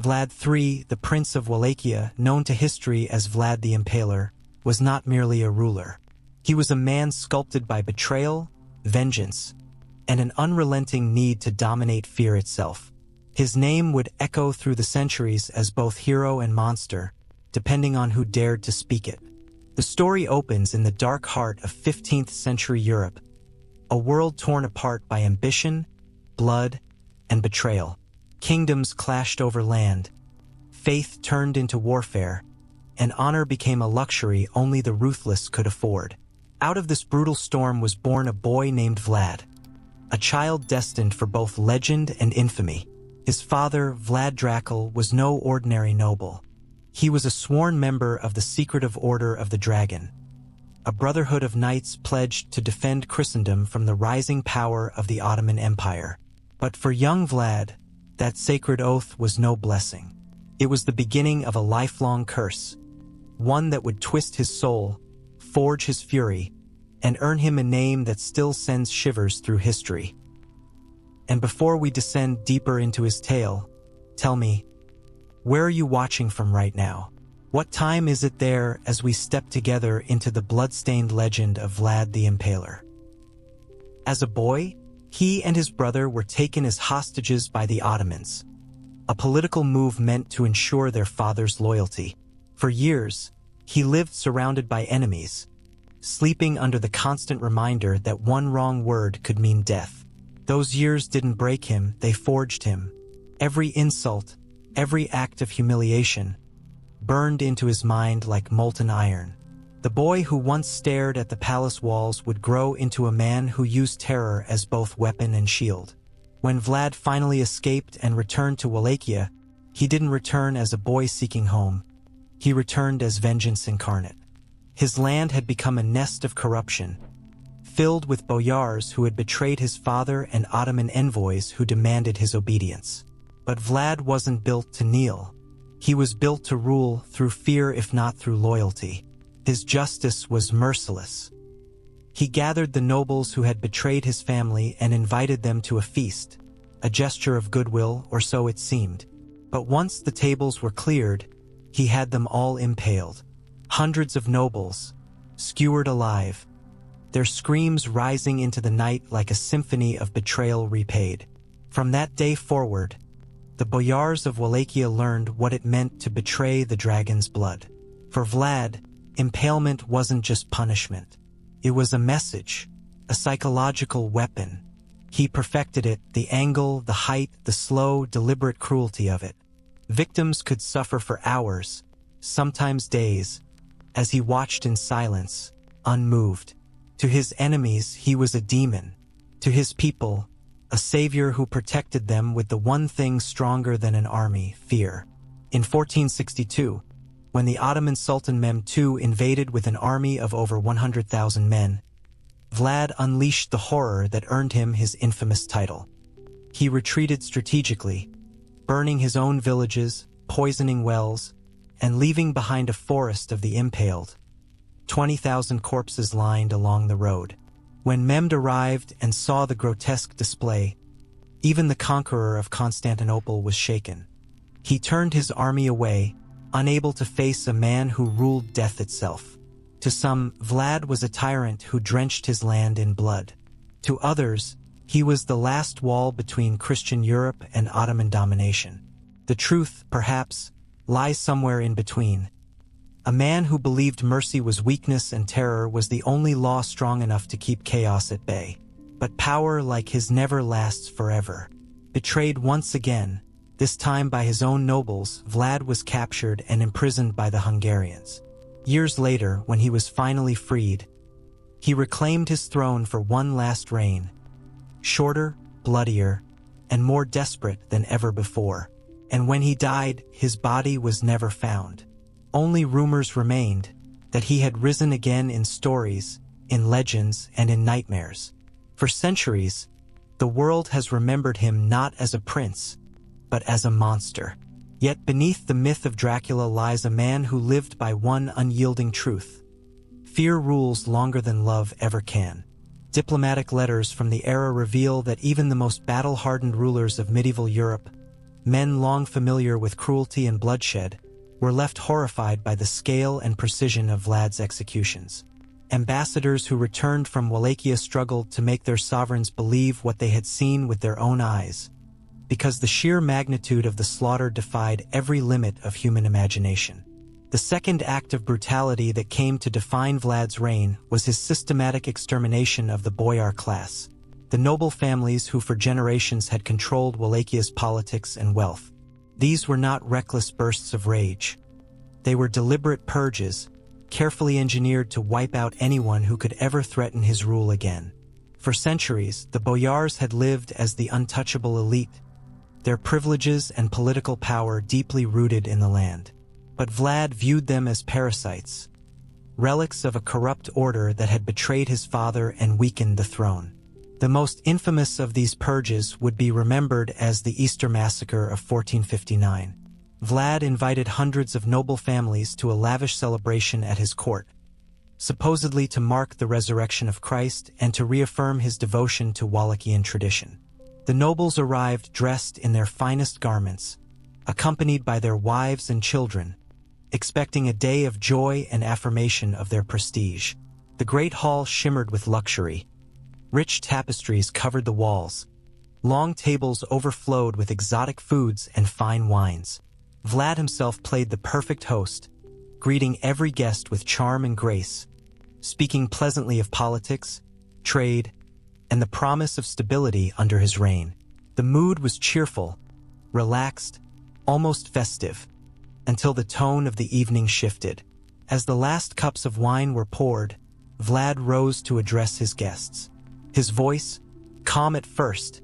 Vlad III, the Prince of Wallachia, known to history as Vlad the Impaler, was not merely a ruler. He was a man sculpted by betrayal, vengeance, and an unrelenting need to dominate fear itself. His name would echo through the centuries as both hero and monster, depending on who dared to speak it. The story opens in the dark heart of 15th century Europe, a world torn apart by ambition, blood, and betrayal. Kingdoms clashed over land, faith turned into warfare, and honor became a luxury only the ruthless could afford. Out of this brutal storm was born a boy named Vlad, a child destined for both legend and infamy. His father, Vlad Dracula, was no ordinary noble. He was a sworn member of the secretive Order of the Dragon, a brotherhood of knights pledged to defend Christendom from the rising power of the Ottoman Empire. But for young Vlad, that sacred oath was no blessing. It was the beginning of a lifelong curse, one that would twist his soul, forge his fury, and earn him a name that still sends shivers through history. And before we descend deeper into his tale, tell me, where are you watching from right now? What time is it there as we step together into the blood-stained legend of Vlad the Impaler? As a boy, he and his brother were taken as hostages by the Ottomans, a political move meant to ensure their father's loyalty. For years, he lived surrounded by enemies, sleeping under the constant reminder that one wrong word could mean death. Those years didn't break him, they forged him. Every insult, every act of humiliation, burned into his mind like molten iron. The boy who once stared at the palace walls would grow into a man who used terror as both weapon and shield. When Vlad finally escaped and returned to Wallachia, he didn't return as a boy seeking home. He returned as vengeance incarnate. His land had become a nest of corruption, filled with boyars who had betrayed his father and Ottoman envoys who demanded his obedience. But Vlad wasn't built to kneel. He was built to rule through fear if not through loyalty. His justice was merciless. He gathered the nobles who had betrayed his family and invited them to a feast, a gesture of goodwill, or so it seemed. But once the tables were cleared, he had them all impaled. Hundreds of nobles, skewered alive, their screams rising into the night like a symphony of betrayal repaid. From that day forward, the boyars of Wallachia learned what it meant to betray the dragon's blood. For Vlad, impalement wasn't just punishment. It was a message, a psychological weapon. He perfected it, the angle, the height, the slow, deliberate cruelty of it. Victims could suffer for hours, sometimes days, as he watched in silence, unmoved. To his enemies, he was a demon. To his people, a savior who protected them with the one thing stronger than an army, fear. In 1462, when the Ottoman Sultan Mehmed II invaded with an army of over 100,000 men, Vlad unleashed the horror that earned him his infamous title. He retreated strategically, burning his own villages, poisoning wells, and leaving behind a forest of the impaled. 20,000 corpses lined along the road. When Mehmed arrived and saw the grotesque display, even the conqueror of Constantinople was shaken. He turned his army away, unable to face a man who ruled death itself. To some, Vlad was a tyrant who drenched his land in blood. To others, he was the last wall between Christian Europe and Ottoman domination. The truth, perhaps, lies somewhere in between. A man who believed mercy was weakness and terror was the only law strong enough to keep chaos at bay. But power like his never lasts forever. Betrayed once again, this time by his own nobles, Vlad was captured and imprisoned by the Hungarians. Years later, when he was finally freed, he reclaimed his throne for one last reign, shorter, bloodier, and more desperate than ever before. And when he died, his body was never found. Only rumors remained that he had risen again in stories, in legends, and in nightmares. For centuries, the world has remembered him not as a prince, but as a monster. Yet beneath the myth of Dracula lies a man who lived by one unyielding truth. Fear rules longer than love ever can. Diplomatic letters from the era reveal that even the most battle-hardened rulers of medieval Europe men long familiar with cruelty and bloodshed, were left horrified by the scale and precision of Vlad's executions. Ambassadors who returned from Wallachia struggled to make their sovereigns believe what they had seen with their own eyes, because the sheer magnitude of the slaughter defied every limit of human imagination. The second act of brutality that came to define Vlad's reign was his systematic extermination of the boyar class, the noble families who for generations had controlled Wallachia's politics and wealth. These were not reckless bursts of rage. They were deliberate purges, carefully engineered to wipe out anyone who could ever threaten his rule again. For centuries, the boyars had lived as the untouchable elite, their privileges and political power deeply rooted in the land. But Vlad viewed them as parasites, relics of a corrupt order that had betrayed his father and weakened the throne. The most infamous of these purges would be remembered as the Easter Massacre of 1459. Vlad invited hundreds of noble families to a lavish celebration at his court, supposedly to mark the resurrection of Christ and to reaffirm his devotion to Wallachian tradition. The nobles arrived dressed in their finest garments, accompanied by their wives and children, expecting a day of joy and affirmation of their prestige. The great hall shimmered with luxury. Rich tapestries covered the walls. Long tables overflowed with exotic foods and fine wines. Vlad himself played the perfect host, greeting every guest with charm and grace, speaking pleasantly of politics, trade, and the promise of stability under his reign. The mood was cheerful, relaxed, almost festive, until the tone of the evening shifted. As the last cups of wine were poured, Vlad rose to address his guests. His voice, calm at first,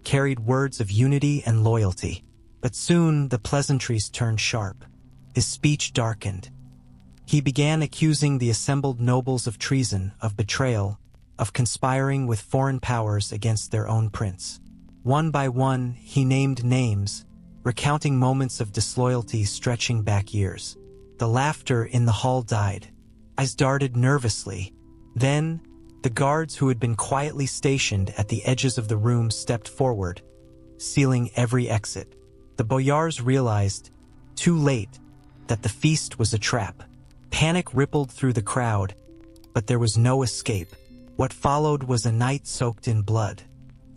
carried words of unity and loyalty. But soon the pleasantries turned sharp. His speech darkened. He began accusing the assembled nobles of treason, of betrayal, of conspiring with foreign powers against their own prince. One by one, he named names, recounting moments of disloyalty stretching back years. The laughter in the hall died. Eyes darted nervously. Then, the guards who had been quietly stationed at the edges of the room stepped forward, sealing every exit. The boyars realized, too late, that the feast was a trap. Panic rippled through the crowd, but there was no escape. What followed was a night soaked in blood.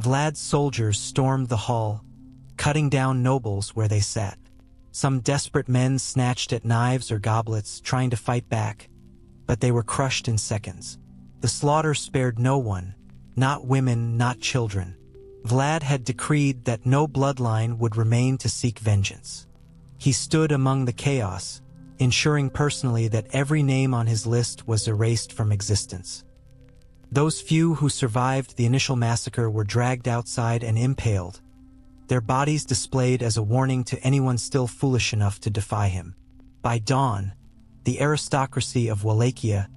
Vlad's soldiers stormed the hall, cutting down nobles where they sat. Some desperate men snatched at knives or goblets, trying to fight back, but they were crushed in seconds. The slaughter spared no one, not women, not children. Vlad had decreed that no bloodline would remain to seek vengeance. He stood among the chaos, ensuring personally that every name on his list was erased from existence. Those few who survived the initial massacre were dragged outside and impaled, their bodies displayed as a warning to anyone still foolish enough to defy him. By dawn, the aristocracy of Wallachia,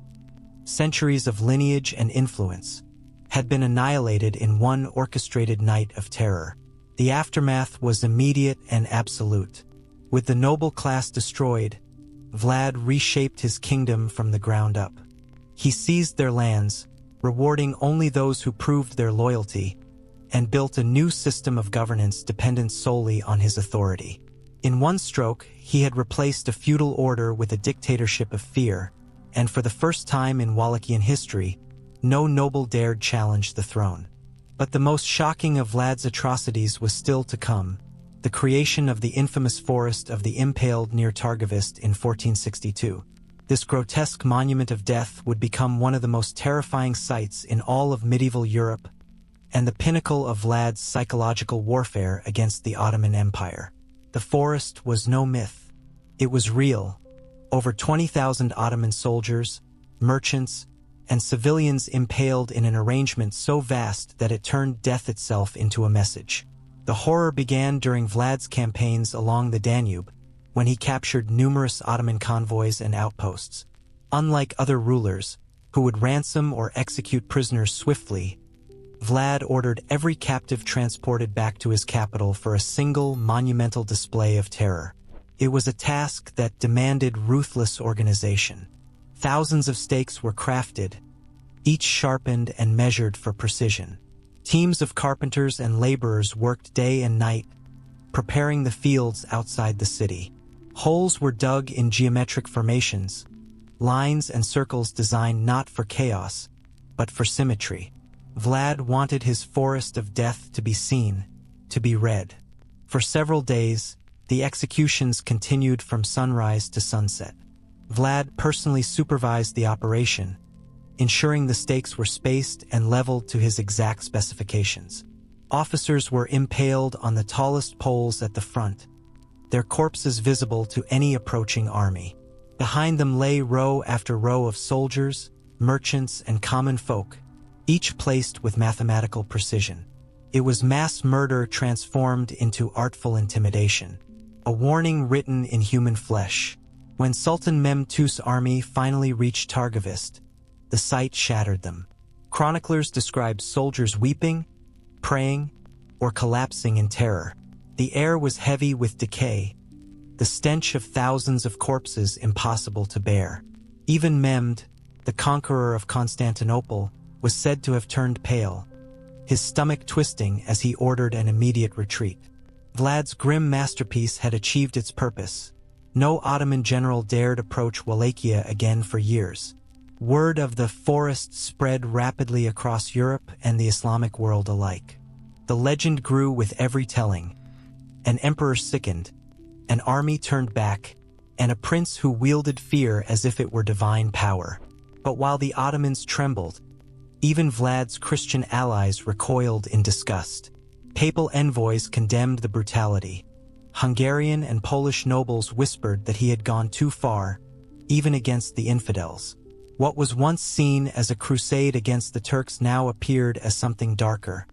centuries of lineage and influence, had been annihilated in one orchestrated night of terror. The aftermath was immediate and absolute. With the noble class destroyed, Vlad reshaped his kingdom from the ground up. He seized their lands, rewarding only those who proved their loyalty, and built a new system of governance dependent solely on his authority. In one stroke, he had replaced a feudal order with a dictatorship of fear, and for the first time in Wallachian history, no noble dared challenge the throne. But the most shocking of Vlad's atrocities was still to come: the creation of the infamous Forest of the Impaled near Targovist in 1462. This grotesque monument of death would become one of the most terrifying sights in all of medieval Europe, and the pinnacle of Vlad's psychological warfare against the Ottoman Empire. The forest was no myth. It was real. Over 20,000 Ottoman soldiers, merchants, and civilians impaled in an arrangement so vast that it turned death itself into a message. The horror began during Vlad's campaigns along the Danube, when he captured numerous Ottoman convoys and outposts. Unlike other rulers, who would ransom or execute prisoners swiftly, Vlad ordered every captive transported back to his capital for a single monumental display of terror. It was a task that demanded ruthless organization. Thousands of stakes were crafted, each sharpened and measured for precision. Teams of carpenters and laborers worked day and night, preparing the fields outside the city. Holes were dug in geometric formations, lines and circles designed not for chaos, but for symmetry. Vlad wanted his forest of death to be seen, to be read. For several days, the executions continued from sunrise to sunset. Vlad personally supervised the operation, ensuring the stakes were spaced and leveled to his exact specifications. Officers were impaled on the tallest poles at the front, their corpses visible to any approaching army. Behind them lay row after row of soldiers, merchants, and common folk, each placed with mathematical precision. It was mass murder transformed into artful intimidation, a warning written in human flesh. When Sultan Mehmed's army finally reached Targovist, the sight shattered them. Chroniclers describe soldiers weeping, praying, or collapsing in terror. The air was heavy with decay, the stench of thousands of corpses impossible to bear. Even Mehmed, the conqueror of Constantinople, was said to have turned pale, his stomach twisting as he ordered an immediate retreat. Vlad's grim masterpiece had achieved its purpose. No Ottoman general dared approach Wallachia again for years. Word of the forest spread rapidly across Europe and the Islamic world alike. The legend grew with every telling. An emperor sickened, an army turned back, and a prince who wielded fear as if it were divine power. But while the Ottomans trembled, even Vlad's Christian allies recoiled in disgust. Papal envoys condemned the brutality. Hungarian and Polish nobles whispered that he had gone too far, even against the infidels. What was once seen as a crusade against the Turks now appeared as something darker.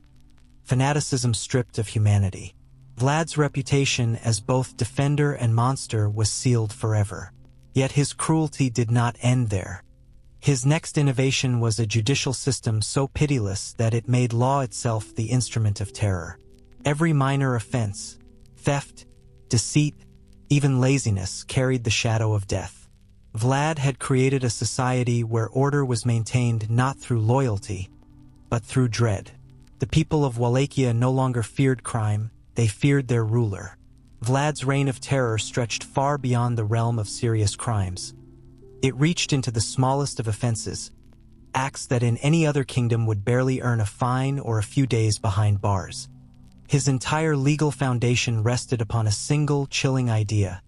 Fanaticism stripped of humanity. Vlad's reputation as both defender and monster was sealed forever. Yet his cruelty did not end there. His next innovation was a judicial system so pitiless that it made law itself the instrument of terror. Every minor offense, theft, deceit, even laziness, carried the shadow of death. Vlad had created a society where order was maintained not through loyalty, but through dread. The people of Wallachia no longer feared crime, they feared their ruler. Vlad's reign of terror stretched far beyond the realm of serious crimes. It reached into the smallest of offenses, acts that in any other kingdom would barely earn a fine or a few days behind bars. His entire legal foundation rested upon a single chilling idea: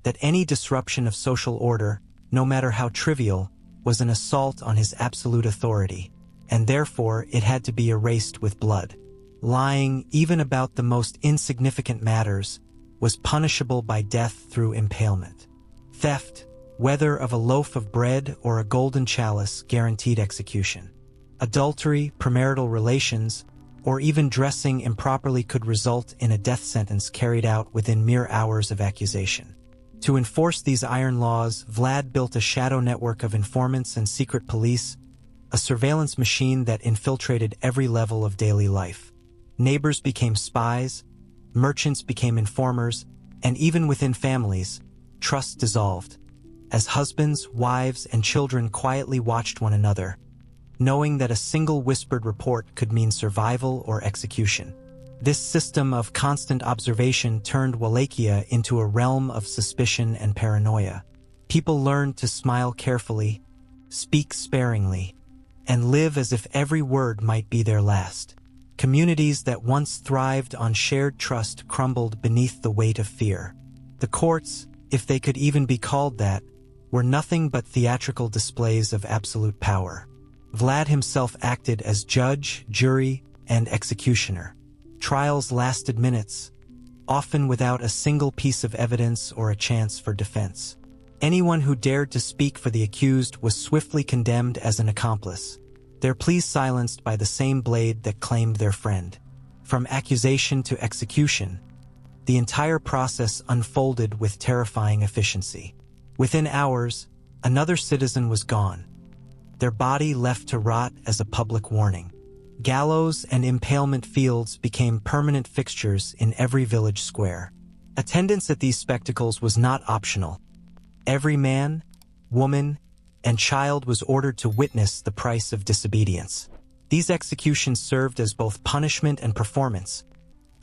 that any disruption of social order, no matter how trivial, was an assault on his absolute authority, and therefore it had to be erased with blood. Lying, even about the most insignificant matters, was punishable by death through impalement. Theft, whether of a loaf of bread or a golden chalice, guaranteed execution. Adultery, premarital relations, or even dressing improperly could result in a death sentence carried out within mere hours of accusation. To enforce these iron laws, Vlad built a shadow network of informants and secret police, a surveillance machine that infiltrated every level of daily life. Neighbors became spies, merchants became informers, and even within families, trust dissolved, as husbands, wives, and children quietly watched one another, knowing that a single whispered report could mean survival or execution. This system of constant observation turned Wallachia into a realm of suspicion and paranoia. People learned to smile carefully, speak sparingly, and live as if every word might be their last. Communities that once thrived on shared trust crumbled beneath the weight of fear. The courts, if they could even be called that, were nothing but theatrical displays of absolute power. Vlad himself acted as judge, jury, and executioner. Trials lasted minutes, often without a single piece of evidence or a chance for defense. Anyone who dared to speak for the accused was swiftly condemned as an accomplice, their pleas silenced by the same blade that claimed their friend. From accusation to execution, the entire process unfolded with terrifying efficiency. Within hours, another citizen was gone, their body left to rot as a public warning. Gallows and impalement fields became permanent fixtures in every village square. Attendance at these spectacles was not optional. Every man, woman, and child was ordered to witness the price of disobedience. These executions served as both punishment and performance,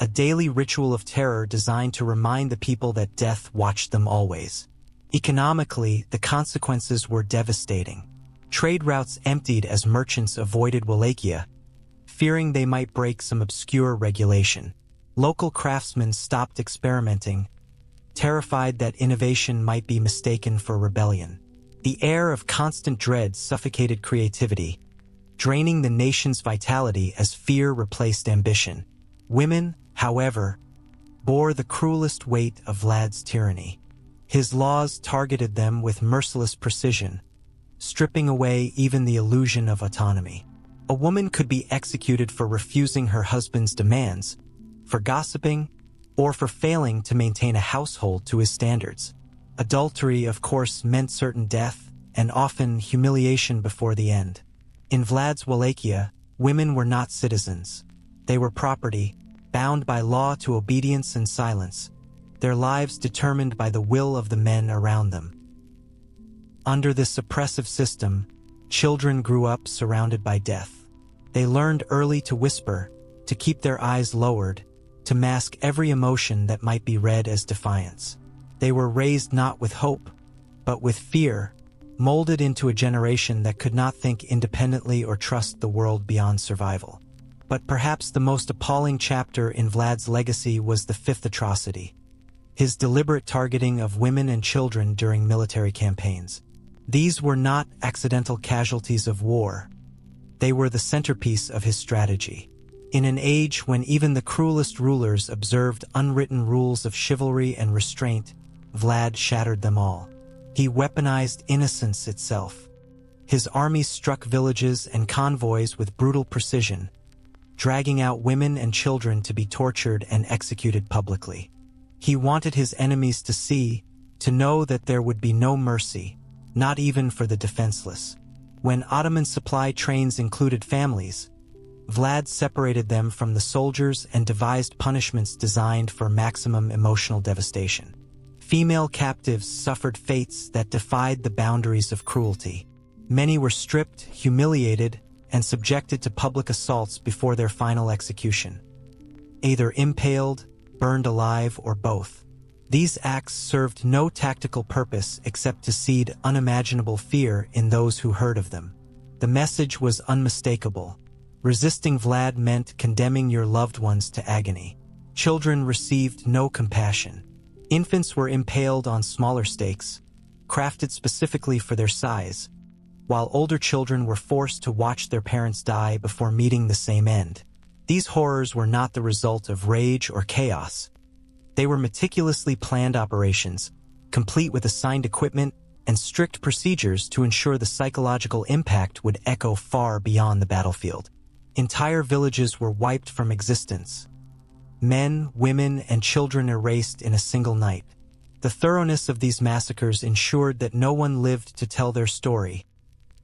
a daily ritual of terror designed to remind the people that death watched them always. Economically, the consequences were devastating. Trade routes emptied as merchants avoided Wallachia, fearing they might break some obscure regulation. Local craftsmen stopped experimenting, terrified that innovation might be mistaken for rebellion. The air of constant dread suffocated creativity, draining the nation's vitality as fear replaced ambition. Women, however, bore the cruelest weight of Vlad's tyranny. His laws targeted them with merciless precision, stripping away even the illusion of autonomy. A woman could be executed for refusing her husband's demands, for gossiping, or for failing to maintain a household to his standards. Adultery, of course, meant certain death and often humiliation before the end. In Vlad's Wallachia, women were not citizens. They were property, bound by law to obedience and silence, their lives determined by the will of the men around them. Under this oppressive system, children grew up surrounded by death. They learned early to whisper, to keep their eyes lowered, to mask every emotion that might be read as defiance. They were raised not with hope, but with fear, molded into a generation that could not think independently or trust the world beyond survival. But perhaps the most appalling chapter in Vlad's legacy was the fifth atrocity: his deliberate targeting of women and children during military campaigns. These were not accidental casualties of war. They were the centerpiece of his strategy. In an age when even the cruelest rulers observed unwritten rules of chivalry and restraint, Vlad shattered them all. He weaponized innocence itself. His armies struck villages and convoys with brutal precision, dragging out women and children to be tortured and executed publicly. He wanted his enemies to see, to know that there would be no mercy, not even for the defenseless. When Ottoman supply trains included families, Vlad separated them from the soldiers and devised punishments designed for maximum emotional devastation. Female captives suffered fates that defied the boundaries of cruelty. Many were stripped, humiliated, and subjected to public assaults before their final execution. Either impaled, burned alive, or both. These acts served no tactical purpose except to seed unimaginable fear in those who heard of them. The message was unmistakable. Resisting Vlad meant condemning your loved ones to agony. Children received no compassion. Infants were impaled on smaller stakes, crafted specifically for their size, while older children were forced to watch their parents die before meeting the same end. These horrors were not the result of rage or chaos. They were meticulously planned operations, complete with assigned equipment and strict procedures to ensure the psychological impact would echo far beyond the battlefield. Entire villages were wiped from existence. Men, women, and children erased in a single night. The thoroughness of these massacres ensured that no one lived to tell their story,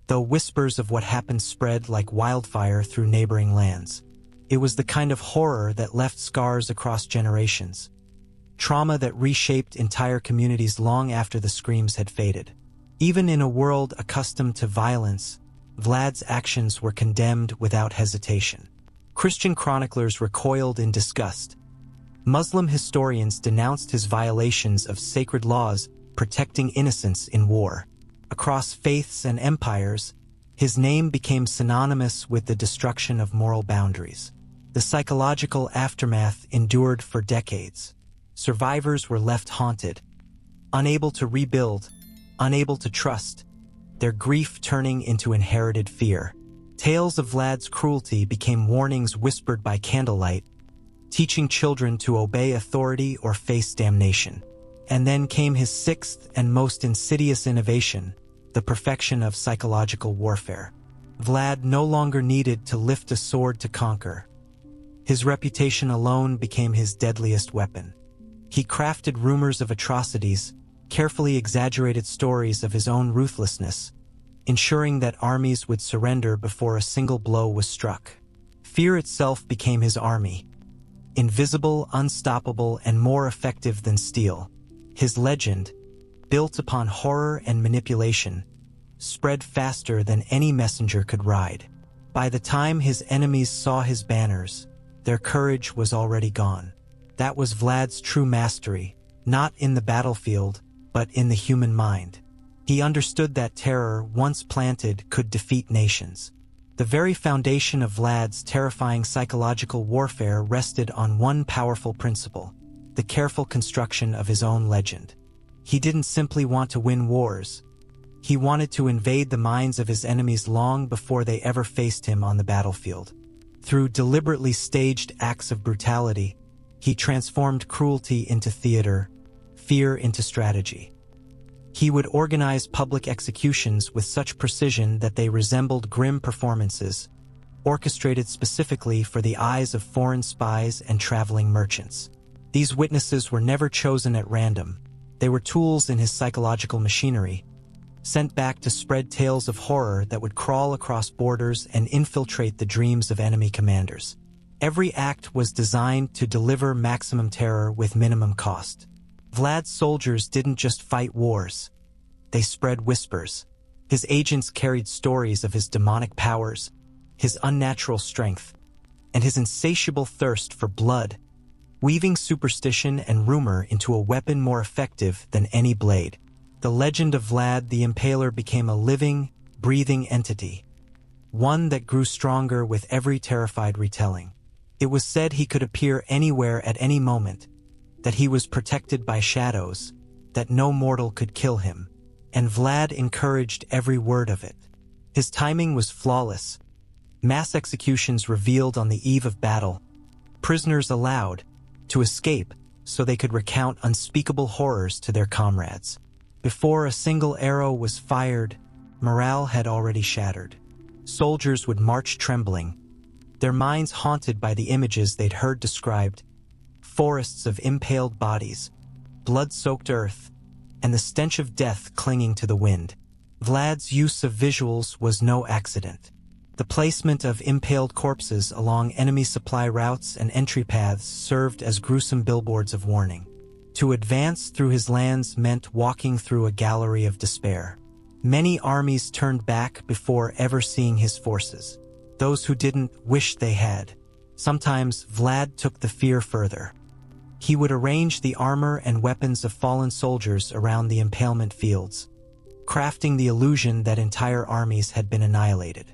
though whispers of what happened spread like wildfire through neighboring lands. It was the kind of horror that left scars across generations, trauma that reshaped entire communities long after the screams had faded. Even in a world accustomed to violence, Vlad's actions were condemned without hesitation. Christian chroniclers recoiled in disgust. Muslim historians denounced his violations of sacred laws protecting innocents in war. Across faiths and empires, his name became synonymous with the destruction of moral boundaries. The psychological aftermath endured for decades. Survivors were left haunted, unable to rebuild, unable to trust, their grief turning into inherited fear. Tales of Vlad's cruelty became warnings whispered by candlelight, teaching children to obey authority or face damnation. And then came his sixth and most insidious innovation, the perfection of psychological warfare. Vlad no longer needed to lift a sword to conquer. His reputation alone became his deadliest weapon. He crafted rumors of atrocities, carefully exaggerated stories of his own ruthlessness, ensuring that armies would surrender before a single blow was struck. Fear itself became his army, invisible, unstoppable, and more effective than steel. His legend, built upon horror and manipulation, spread faster than any messenger could ride. By the time his enemies saw his banners, their courage was already gone. That was Vlad's true mastery, not in the battlefield, but in the human mind. He understood that terror, once planted, could defeat nations. The very foundation of Vlad's terrifying psychological warfare rested on one powerful principle: the careful construction of his own legend. He didn't simply want to win wars. He wanted to invade the minds of his enemies long before they ever faced him on the battlefield. Through deliberately staged acts of brutality, he transformed cruelty into theater, fear into strategy. He would organize public executions with such precision that they resembled grim performances, orchestrated specifically for the eyes of foreign spies and traveling merchants. These witnesses were never chosen at random. They were tools in his psychological machinery, sent back to spread tales of horror that would crawl across borders and infiltrate the dreams of enemy commanders. Every act was designed to deliver maximum terror with minimum cost. Vlad's soldiers didn't just fight wars. They spread whispers. His agents carried stories of his demonic powers, his unnatural strength, and his insatiable thirst for blood, weaving superstition and rumor into a weapon more effective than any blade. The legend of Vlad the Impaler became a living, breathing entity, one that grew stronger with every terrified retelling. It was said he could appear anywhere at any moment, that he was protected by shadows, that no mortal could kill him, and Vlad encouraged every word of it. His timing was flawless. Mass executions revealed on the eve of battle, prisoners allowed to escape so they could recount unspeakable horrors to their comrades. Before a single arrow was fired, morale had already shattered. Soldiers would march trembling, their minds haunted by the images they'd heard described: forests of impaled bodies, blood-soaked earth, and the stench of death clinging to the wind. Vlad's use of visuals was no accident. The placement of impaled corpses along enemy supply routes and entry paths served as gruesome billboards of warning. To advance through his lands meant walking through a gallery of despair. Many armies turned back before ever seeing his forces. Those who didn't wish they had. Sometimes Vlad took the fear further. He would arrange the armor and weapons of fallen soldiers around the impalement fields, crafting the illusion that entire armies had been annihilated.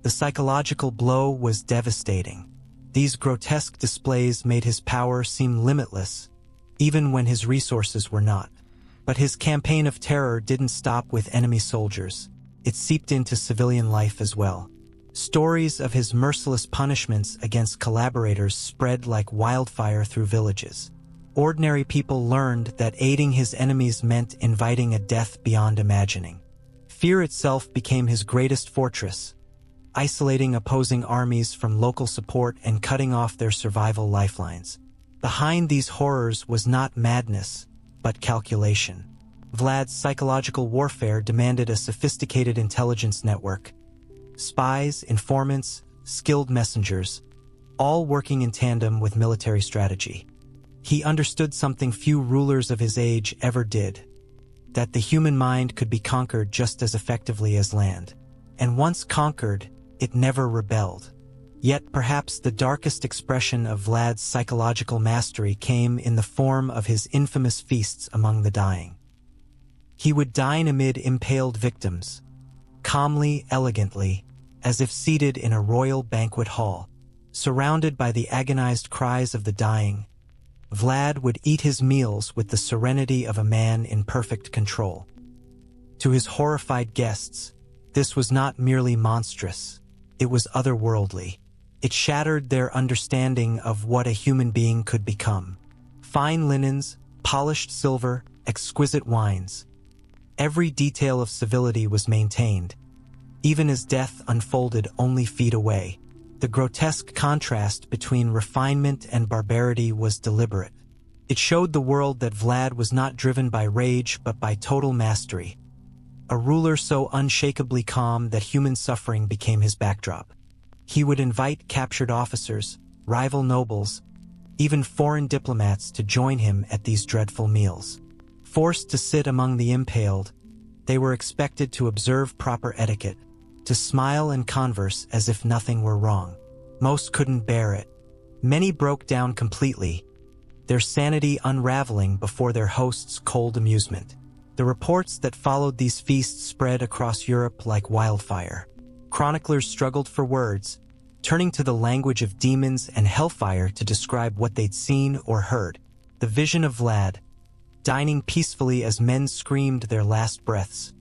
The psychological blow was devastating. These grotesque displays made his power seem limitless, even when his resources were not. But his campaign of terror didn't stop with enemy soldiers. It seeped into civilian life as well. Stories of his merciless punishments against collaborators spread like wildfire through villages. Ordinary people learned that aiding his enemies meant inviting a death beyond imagining. Fear itself became his greatest fortress, isolating opposing armies from local support and cutting off their survival lifelines. Behind these horrors was not madness, but calculation. Vlad's psychological warfare demanded a sophisticated intelligence network. Spies, informants, skilled messengers, all working in tandem with military strategy. He understood something few rulers of his age ever did: that the human mind could be conquered just as effectively as land. And once conquered, it never rebelled. Yet perhaps the darkest expression of Vlad's psychological mastery came in the form of his infamous feasts among the dying. He would dine amid impaled victims, calmly, elegantly, as if seated in a royal banquet hall. Surrounded by the agonized cries of the dying, Vlad would eat his meals with the serenity of a man in perfect control. To his horrified guests, this was not merely monstrous, it was otherworldly. It shattered their understanding of what a human being could become. Fine linens, polished silver, exquisite wines. Every detail of civility was maintained, even as death unfolded only feet away. The grotesque contrast between refinement and barbarity was deliberate. It showed the world that Vlad was not driven by rage but by total mastery. A ruler so unshakably calm that human suffering became his backdrop. He would invite captured officers, rival nobles, even foreign diplomats to join him at these dreadful meals. Forced to sit among the impaled, they were expected to observe proper etiquette, to smile and converse as if nothing were wrong. Most couldn't bear it. Many broke down completely, their sanity unraveling before their host's cold amusement. The reports that followed these feasts spread across Europe like wildfire. Chroniclers struggled for words, turning to the language of demons and hellfire to describe what they'd seen or heard. The vision of Vlad, dining peacefully as men screamed their last breaths,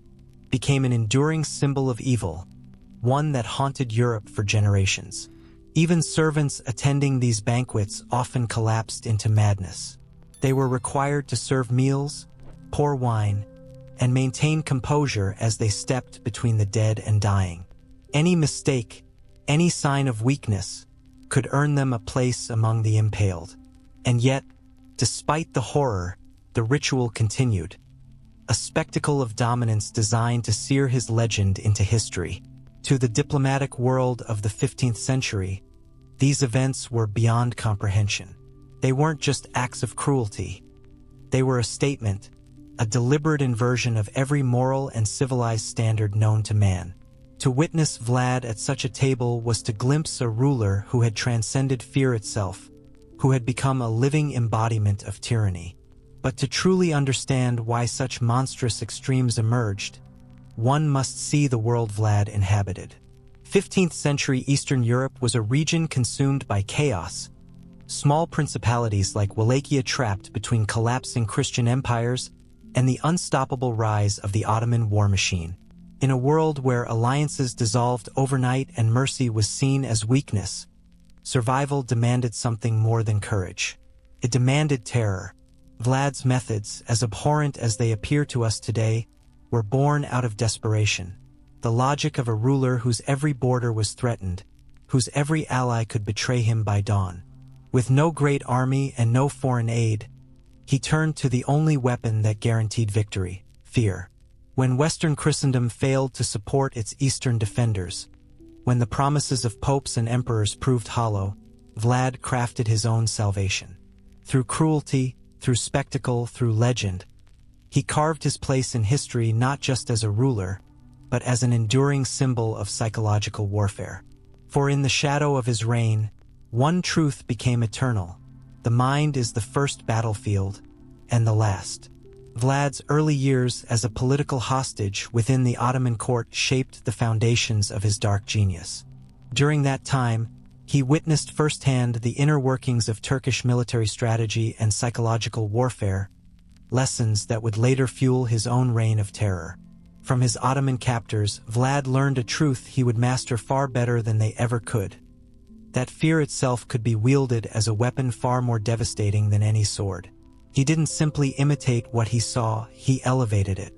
became an enduring symbol of evil, one that haunted Europe for generations. Even servants attending these banquets often collapsed into madness. They were required to serve meals, pour wine, and maintain composure as they stepped between the dead and dying. Any mistake, any sign of weakness, could earn them a place among the impaled. And yet, despite the horror, the ritual continued, a spectacle of dominance designed to sear his legend into history. To the diplomatic world of the 15th century, these events were beyond comprehension. They weren't just acts of cruelty. They were a statement, a deliberate inversion of every moral and civilized standard known to man. To witness Vlad at such a table was to glimpse a ruler who had transcended fear itself, who had become a living embodiment of tyranny. But to truly understand why such monstrous extremes emerged, one must see the world Vlad inhabited. 15th century Eastern Europe was a region consumed by chaos. Small principalities like Wallachia trapped between collapsing Christian empires and the unstoppable rise of the Ottoman war machine. In a world where alliances dissolved overnight and mercy was seen as weakness, survival demanded something more than courage. It demanded terror. Vlad's methods, as abhorrent as they appear to us today, were born out of desperation. The logic of a ruler whose every border was threatened, whose every ally could betray him by dawn. With no great army and no foreign aid, he turned to the only weapon that guaranteed victory: fear. When Western Christendom failed to support its Eastern defenders, when the promises of popes and emperors proved hollow, Vlad crafted his own salvation. Through cruelty, through spectacle, through legend, he carved his place in history not just as a ruler, but as an enduring symbol of psychological warfare. For in the shadow of his reign, one truth became eternal: the mind is the first battlefield, and the last. Vlad's early years as a political hostage within the Ottoman court shaped the foundations of his dark genius. During that time, he witnessed firsthand the inner workings of Turkish military strategy and psychological warfare, lessons that would later fuel his own reign of terror. From his Ottoman captors, Vlad learned a truth he would master far better than they ever could: that fear itself could be wielded as a weapon far more devastating than any sword. He didn't simply imitate what he saw, he elevated it.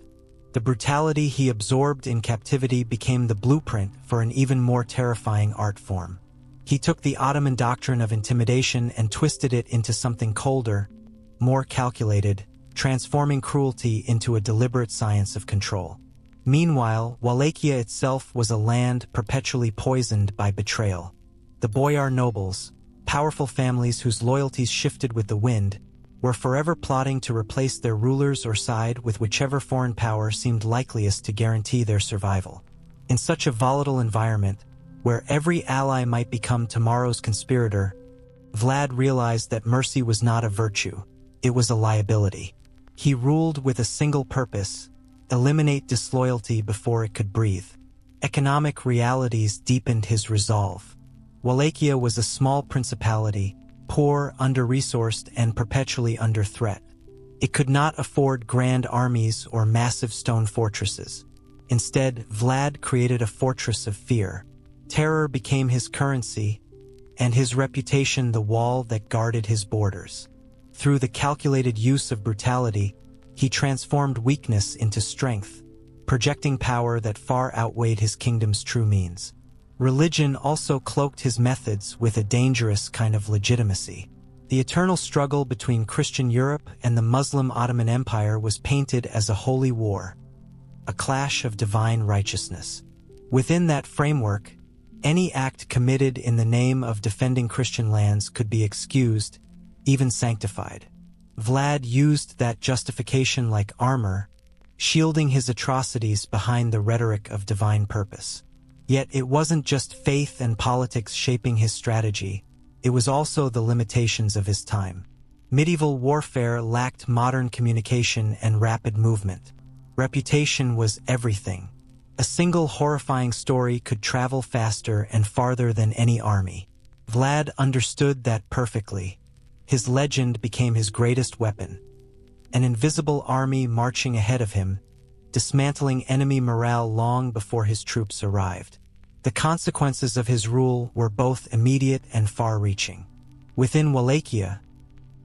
The brutality he absorbed in captivity became the blueprint for an even more terrifying art form. He took the Ottoman doctrine of intimidation and twisted it into something colder, more calculated, transforming cruelty into a deliberate science of control. Meanwhile, Wallachia itself was a land perpetually poisoned by betrayal. The boyar nobles, powerful families whose loyalties shifted with the wind, were forever plotting to replace their rulers or side with whichever foreign power seemed likeliest to guarantee their survival. In such a volatile environment, where every ally might become tomorrow's conspirator, Vlad realized that mercy was not a virtue, it was a liability. He ruled with a single purpose: eliminate disloyalty before it could breathe. Economic realities deepened his resolve. Wallachia was a small principality, poor, under-resourced, and perpetually under threat. It could not afford grand armies or massive stone fortresses. Instead, Vlad created a fortress of fear. Terror became his currency, and his reputation the wall that guarded his borders. Through the calculated use of brutality, he transformed weakness into strength, projecting power that far outweighed his kingdom's true means. Religion also cloaked his methods with a dangerous kind of legitimacy. The eternal struggle between Christian Europe and the Muslim Ottoman Empire was painted as a holy war, a clash of divine righteousness. Within that framework, any act committed in the name of defending Christian lands could be excused, even sanctified. Vlad used that justification like armor, shielding his atrocities behind the rhetoric of divine purpose. Yet it wasn't just faith and politics shaping his strategy. it was also the limitations of his time. Medieval warfare lacked modern communication and rapid movement. Reputation was everything. A single horrifying story could travel faster and farther than any army. Vlad understood that perfectly. His legend became his greatest weapon. An invisible army marching ahead of him, dismantling enemy morale long before his troops arrived. The consequences of his rule were both immediate and far-reaching. Within Wallachia,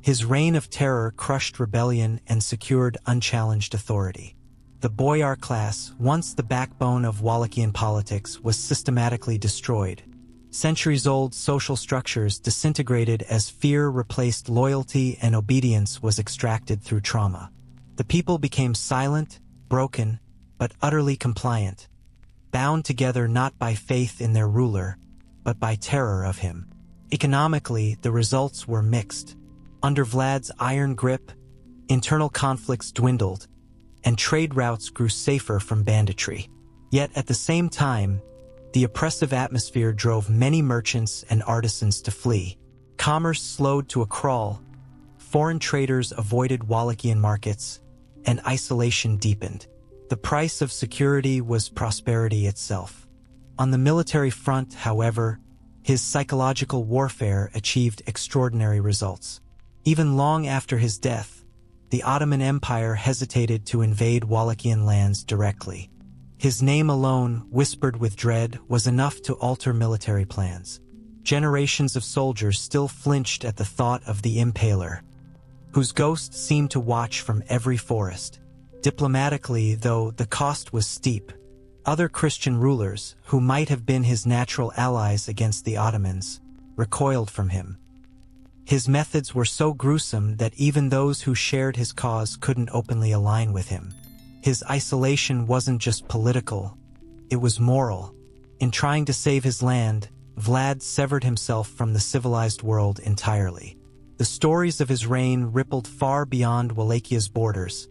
his reign of terror crushed rebellion and secured unchallenged authority. The boyar class, once the backbone of Wallachian politics, was systematically destroyed. Centuries-old social structures disintegrated as fear replaced loyalty and obedience was extracted through trauma. The people became silent, broken, but utterly compliant, bound together not by faith in their ruler, but by terror of him. Economically, the results were mixed. Under Vlad's iron grip, internal conflicts dwindled, and trade routes grew safer from banditry. Yet at the same time, the oppressive atmosphere drove many merchants and artisans to flee. Commerce slowed to a crawl, foreign traders avoided Wallachian markets, and isolation deepened. The price of security was prosperity itself. On the military front, however, his psychological warfare achieved extraordinary results. Even long after his death, the Ottoman Empire hesitated to invade Wallachian lands directly. His name alone, whispered with dread, was enough to alter military plans. Generations of soldiers still flinched at the thought of the Impaler, whose ghost seemed to watch from every forest. Diplomatically, though, the cost was steep. Other Christian rulers, who might have been his natural allies against the Ottomans, recoiled from him. His methods were so gruesome that even those who shared his cause couldn't openly align with him. His isolation wasn't just political, it was moral. In trying to save his land, Vlad severed himself from the civilized world entirely. The stories of his reign rippled far beyond Wallachia's borders,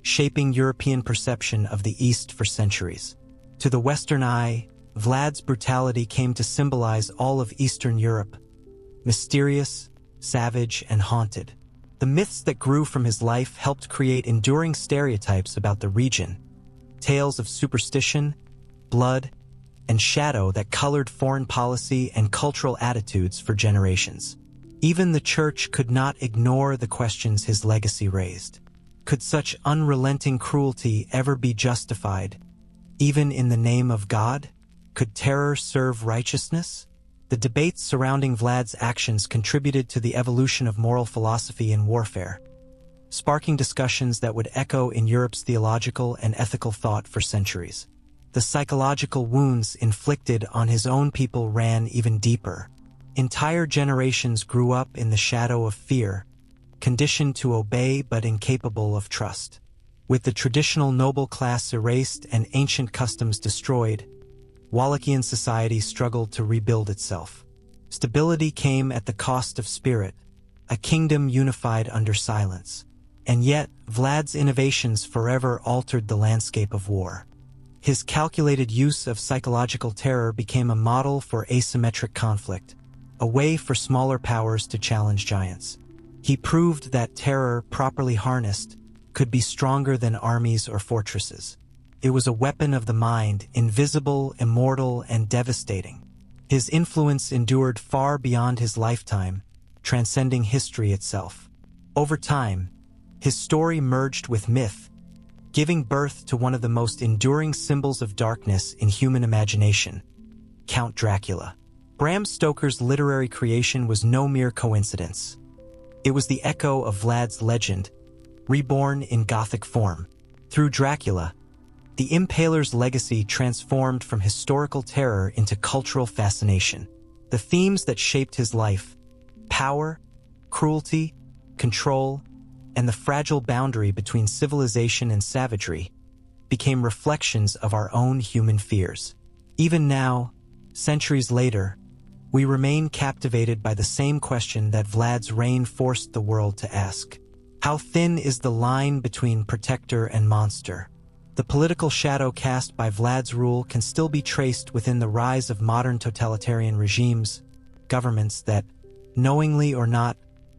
shaping European perception of the East for centuries. To the Western eye, Vlad's brutality came to symbolize all of Eastern Europe, mysterious, savage, and haunted. The myths that grew from his life helped create enduring stereotypes about the region, tales of superstition, blood, and shadow that colored foreign policy and cultural attitudes for generations. Even the Church could not ignore the questions his legacy raised. Could such unrelenting cruelty ever be justified, even in the name of God? Could terror serve righteousness? The debates surrounding Vlad's actions contributed to the evolution of moral philosophy in warfare, sparking discussions that would echo in Europe's theological and ethical thought for centuries. The psychological wounds inflicted on his own people ran even deeper. Entire generations grew up in the shadow of fear, conditioned to obey but incapable of trust. With the traditional noble class erased and ancient customs destroyed, Wallachian society struggled to rebuild itself. Stability came at the cost of spirit, a kingdom unified under silence. And yet, Vlad's innovations forever altered the landscape of war. His calculated use of psychological terror became a model for asymmetric conflict, a way for smaller powers to challenge giants. He proved that terror, properly harnessed, could be stronger than armies or fortresses. It was a weapon of the mind, invisible, immortal, and devastating. His influence endured far beyond his lifetime, transcending history itself. Over time, his story merged with myth, giving birth to one of the most enduring symbols of darkness in human imagination, Count Dracula. Bram Stoker's literary creation was no mere coincidence. It was the echo of Vlad's legend, reborn in Gothic form. Through Dracula, the Impaler's legacy transformed from historical terror into cultural fascination. The themes that shaped his life, power, cruelty, control, and the fragile boundary between civilization and savagery, became reflections of our own human fears. Even now, centuries later, we remain captivated by the same question that Vlad's reign forced the world to ask. How thin is the line between protector and monster? The political shadow cast by Vlad's rule can still be traced within the rise of modern totalitarian regimes, governments that, knowingly or not,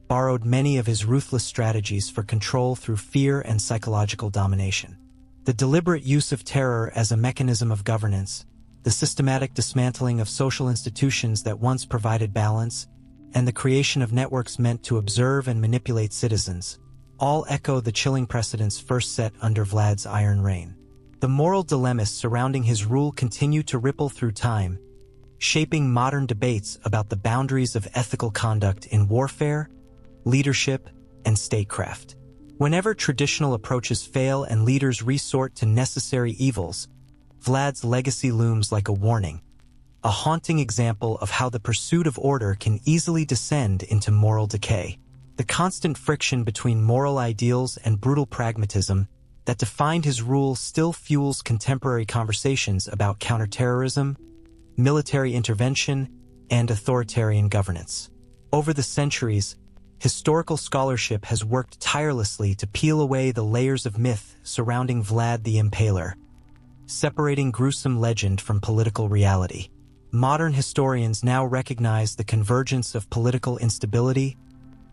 borrowed many of his ruthless strategies for control through fear and psychological domination. The deliberate use of terror as a mechanism of governance, the systematic dismantling of social institutions that once provided balance, and the creation of networks meant to observe and manipulate citizens, all echo the chilling precedents first set under Vlad's iron reign. The moral dilemmas surrounding his rule continue to ripple through time, shaping modern debates about the boundaries of ethical conduct in warfare, leadership, and statecraft. Whenever traditional approaches fail and leaders resort to necessary evils, Vlad's legacy looms like a warning, a haunting example of how the pursuit of order can easily descend into moral decay. The constant friction between moral ideals and brutal pragmatism that defined his rule still fuels contemporary conversations about counterterrorism, military intervention, and authoritarian governance. Over the centuries, historical scholarship has worked tirelessly to peel away the layers of myth surrounding Vlad the Impaler, separating gruesome legend from political reality. Modern historians now recognize the convergence of political instability,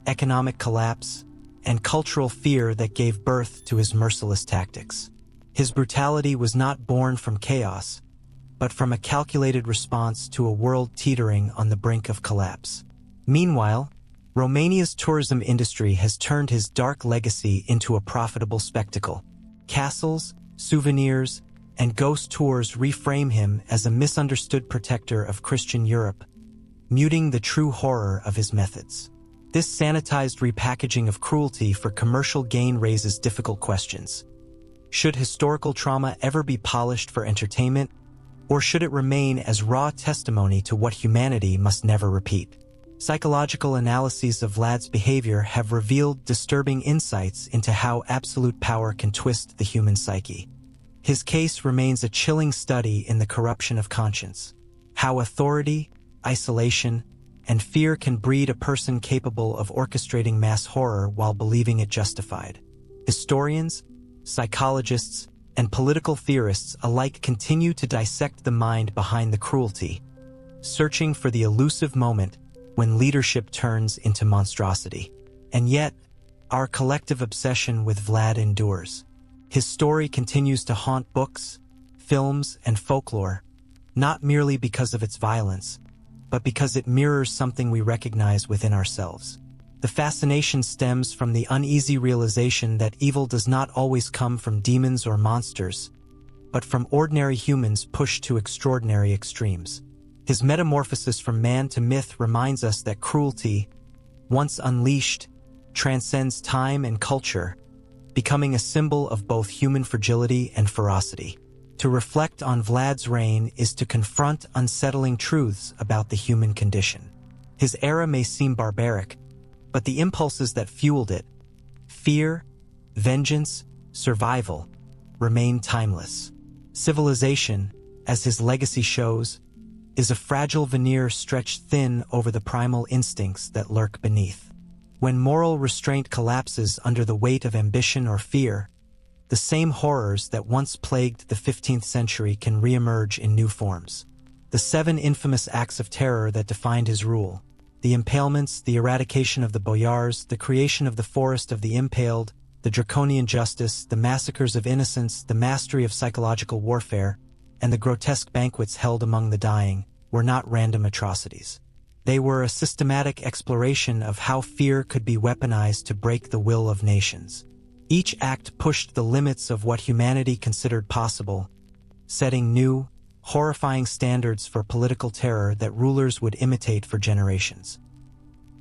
economic collapse, and cultural fear that gave birth to his merciless tactics. His brutality was not born from chaos, but from a calculated response to a world teetering on the brink of collapse. Meanwhile, Romania's tourism industry has turned his dark legacy into a profitable spectacle. Castles, souvenirs, and ghost tours reframe him as a misunderstood protector of Christian Europe, muting the true horror of his methods. This sanitized repackaging of cruelty for commercial gain raises difficult questions. Should historical trauma ever be polished for entertainment, or should it remain as raw testimony to what humanity must never repeat? Psychological analyses of Vlad's behavior have revealed disturbing insights into how absolute power can twist the human psyche. His case remains a chilling study in the corruption of conscience, how authority, isolation, and fear can breed a person capable of orchestrating mass horror while believing it justified. Historians, psychologists, and political theorists alike continue to dissect the mind behind the cruelty, searching for the elusive moment when leadership turns into monstrosity. And yet, our collective obsession with Vlad endures. His story continues to haunt books, films, and folklore, not merely because of its violence, but because it mirrors something we recognize within ourselves. The fascination stems from the uneasy realization that evil does not always come from demons or monsters, but from ordinary humans pushed to extraordinary extremes. His metamorphosis from man to myth reminds us that cruelty, once unleashed, transcends time and culture, becoming a symbol of both human fragility and ferocity. To reflect on Vlad's reign is to confront unsettling truths about the human condition. His era may seem barbaric, but the impulses that fueled it, fear, vengeance, survival, remain timeless. Civilization, as his legacy shows, is a fragile veneer stretched thin over the primal instincts that lurk beneath. When moral restraint collapses under the weight of ambition or fear, the same horrors that once plagued the 15th century can reemerge in new forms. The 7 infamous acts of terror that defined his rule, the impalements, the eradication of the boyars, the creation of the forest of the impaled, the draconian justice, the massacres of innocents, the mastery of psychological warfare, and the grotesque banquets held among the dying, were not random atrocities. They were a systematic exploration of how fear could be weaponized to break the will of nations. Each act pushed the limits of what humanity considered possible, setting new, horrifying standards for political terror that rulers would imitate for generations.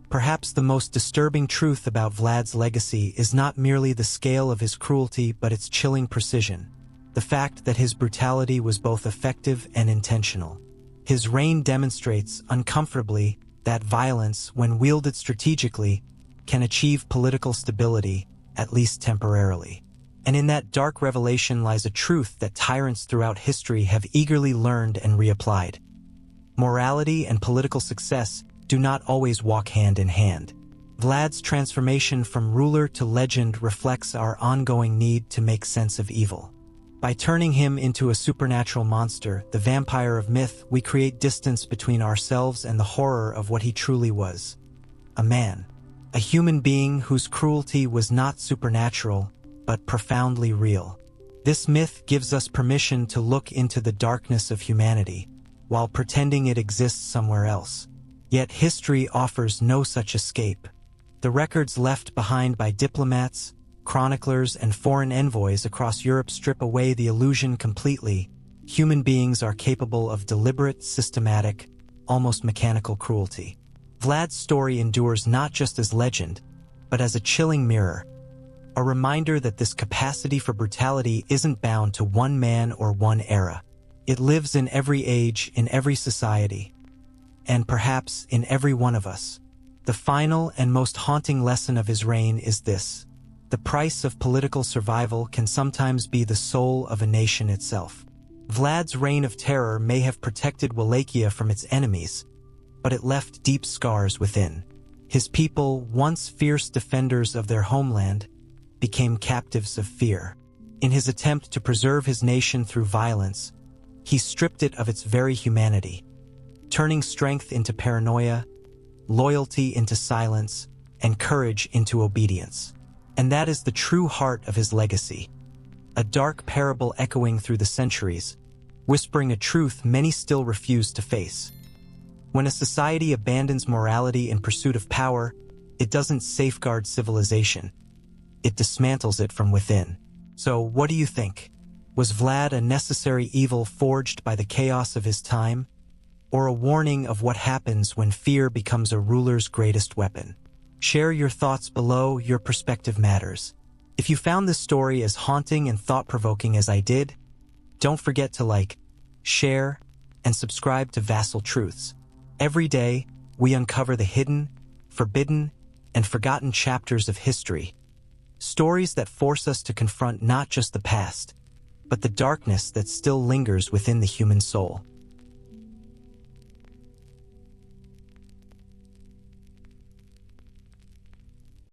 Perhaps the most disturbing truth about Vlad's legacy is not merely the scale of his cruelty but its chilling precision, the fact that his brutality was both effective and intentional. His reign demonstrates, uncomfortably, that violence, when wielded strategically, can achieve political stability, at least temporarily. And in that dark revelation lies a truth that tyrants throughout history have eagerly learned and reapplied. Morality and political success do not always walk hand in hand. Vlad's transformation from ruler to legend reflects our ongoing need to make sense of evil. By turning him into a supernatural monster, the vampire of myth, we create distance between ourselves and the horror of what he truly was. a man, a human being whose cruelty was not supernatural, but profoundly real. This myth gives us permission to look into the darkness of humanity, while pretending it exists somewhere else. Yet history offers no such escape. The records left behind by diplomats, chroniclers, and foreign envoys across Europe strip away the illusion completely. Human beings are capable of deliberate, systematic, almost mechanical cruelty. Vlad's story endures not just as legend, but as a chilling mirror, a reminder that this capacity for brutality isn't bound to one man or one era. It lives in every age, in every society, and perhaps in every one of us. The final and most haunting lesson of his reign is this: the price of political survival can sometimes be the soul of a nation itself. Vlad's reign of terror may have protected Wallachia from its enemies, but it left deep scars within. His people, once fierce defenders of their homeland, became captives of fear. In his attempt to preserve his nation through violence, he stripped it of its very humanity, turning strength into paranoia, loyalty into silence, and courage into obedience. And that is the true heart of his legacy, a dark parable echoing through the centuries, whispering a truth many still refuse to face. When a society abandons morality in pursuit of power, it doesn't safeguard civilization. It dismantles it from within. So, what do you think? Was Vlad a necessary evil forged by the chaos of his time, or a warning of what happens when fear becomes a ruler's greatest weapon? Share your thoughts below. Your perspective matters. If you found this story as haunting and thought-provoking as I did, don't forget to like, share, and subscribe to Vassal Truths. Every day, we uncover the hidden, forbidden, and forgotten chapters of history. Stories that force us to confront not just the past, but the darkness that still lingers within the human soul.